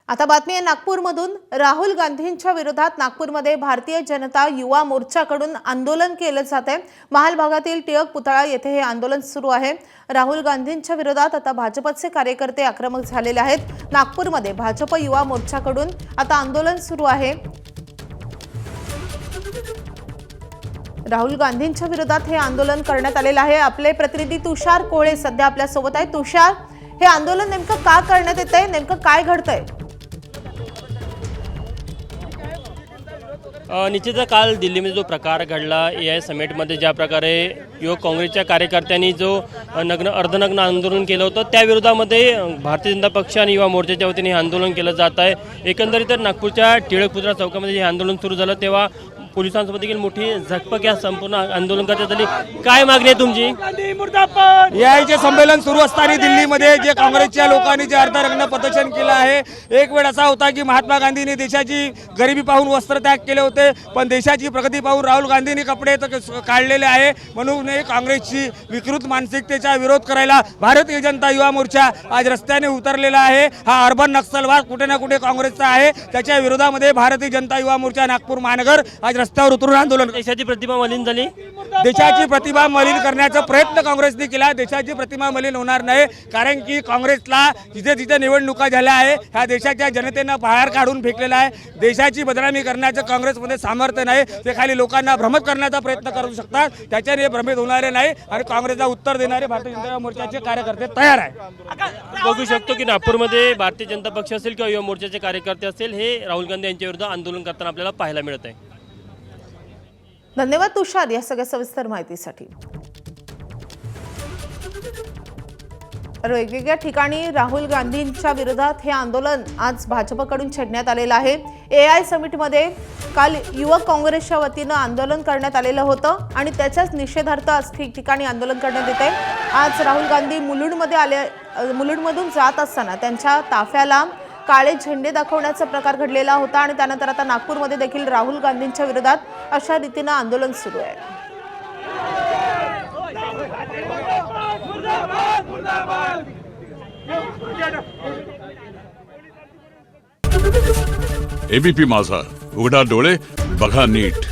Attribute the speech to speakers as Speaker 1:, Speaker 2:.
Speaker 1: आता बातमी आहे नागपूरमधून। राहुल गांधींच्या विरोधात नागपूरमध्ये भारतीय जनता युवा मोर्चाकडून आंदोलन केले जाते। महाल भागातील टिळक पुतळा येथे हे आंदोलन सुरू आहे। राहुल गांधींच्या विरोधात आता भाजपचे कार्यकर्ते आक्रमक झालेले आहेत। नागपूरमध्ये भाजप युवा मोर्चाकडून आता आंदोलन सुरू आहे। राहुल गांधींच्या विरोधात हे आंदोलन करण्यात आलेले आहे। आपले प्रतिनिधी तुषार कोळे सध्या आपल्या सोबत आहे। तुषार, हे आंदोलन नेमकं का करण्यात येतंय, नेमकं काय घडतंय?
Speaker 2: निश्चितच काल दिल्लीमध्ये जो प्रकार घडला AI समिटमध्ये, ज्या प्रकारे युवक काँग्रेसच्या कार्यकर्त्यांनी जो अर्धनग्न आंदोलन केलं होतं, त्या विरोधामध्ये भारतीय जनता पक्ष आणि युवा मोर्चाच्या वतीने हे आंदोलन केलं जात आहे। एकंदरीत नागपूरच्या टिळक पुतळा चौकामध्ये हे आंदोलन सुरू झालं तेव्हा पोलिसांसोबत देखील मोठी झकपक या संपूर्ण आंदोलन करण्यात आली। काय मागणी आहे तुमची?
Speaker 3: AIचे संमेलन सुरू असताना दिल्लीमध्ये जे काँग्रेसच्या लोकांनी जे अर्धनग्न प्रदर्शन केलं आहे, एक वेळ असा होता की महात्मा गांधींनी देशाची गरिबी पाहून वस्त्रत्याग केले होते, पण देशाची प्रगती पाहून राहुल गांधींनी कपडे काढलेले आहे। म्हणून काँग्रेसची विकृत मानसिकतेचा विरोध करायला भारतीय जनता युवा मोर्चा आज रस्त्याने उतरलेला आहे। हा अर्बन नक्षलवाद कुठे ना कुठे काँग्रेसचा आहे, त्याच्या विरोधामध्ये भारतीय जनता युवा मोर्चा नागपूर महानगर आज रस्त्यावर उतरून आंदोलन।
Speaker 2: देशाची प्रतिमा मलिन झाली,
Speaker 3: देशाची प्रतिमा मलिन करण्याचा प्रयत्न काँग्रेसने केला। देशाची प्रतिमा मलिन होणार नाही, कारण की काँग्रेसला जिथे जिथे निवडणुका झाल्या आहे ह्या देशाच्या जनतेनं बाहेर काढून फेकलेला आहे। देशाची बदनामी करण्याचं काँग्रेसमध्ये सामर्थ्य नाही, ते खाली लोकांना भ्रमित करण्याचा प्रयत्न करू शकतात, त्याच्याने भ्रमित होणारे नाही आणि काँग्रेसला उत्तर देणारे भारतीय जनता मोर्चाचे कार्यकर्ते तयार आहे।
Speaker 2: बघू शकतो की नागपूरमध्ये भारतीय जनता पक्ष असेल किंवा युवा मोर्चाचे कार्यकर्ते असेल, हे राहुल गांधी यांच्या विरुद्ध आंदोलन करताना आपल्याला पाहायला मिळत आहे।
Speaker 1: धन्यवाद तुषार या सगळ्या सविस्तर माहितीसाठी। वेगवेगळ्या ठिकाणी राहुल गांधींच्या विरोधात हे आंदोलन आज भाजपकडून छेडण्यात आलेलं आहे। AI समिटमध्ये काल युवक काँग्रेसच्या वतीनं आंदोलन करण्यात आलेलं होतं आणि त्याच्याच निषेधार्थ आज ठिकठिकाणी आंदोलन करण्यात येते। आज राहुल गांधी मुलुंडमधून जात असताना त्यांच्या ताफ्याला काळे झेंडे दाखवण्याचा प्रकार घडलेला होता आणि त्यानंतर आता नागपूरमध्ये देखील राहुल गांधींच्या विरोधात अशा रीतीने आंदोलन सुरू आहे।
Speaker 4: ABP माझा, उघडा डोळे बघा नीट।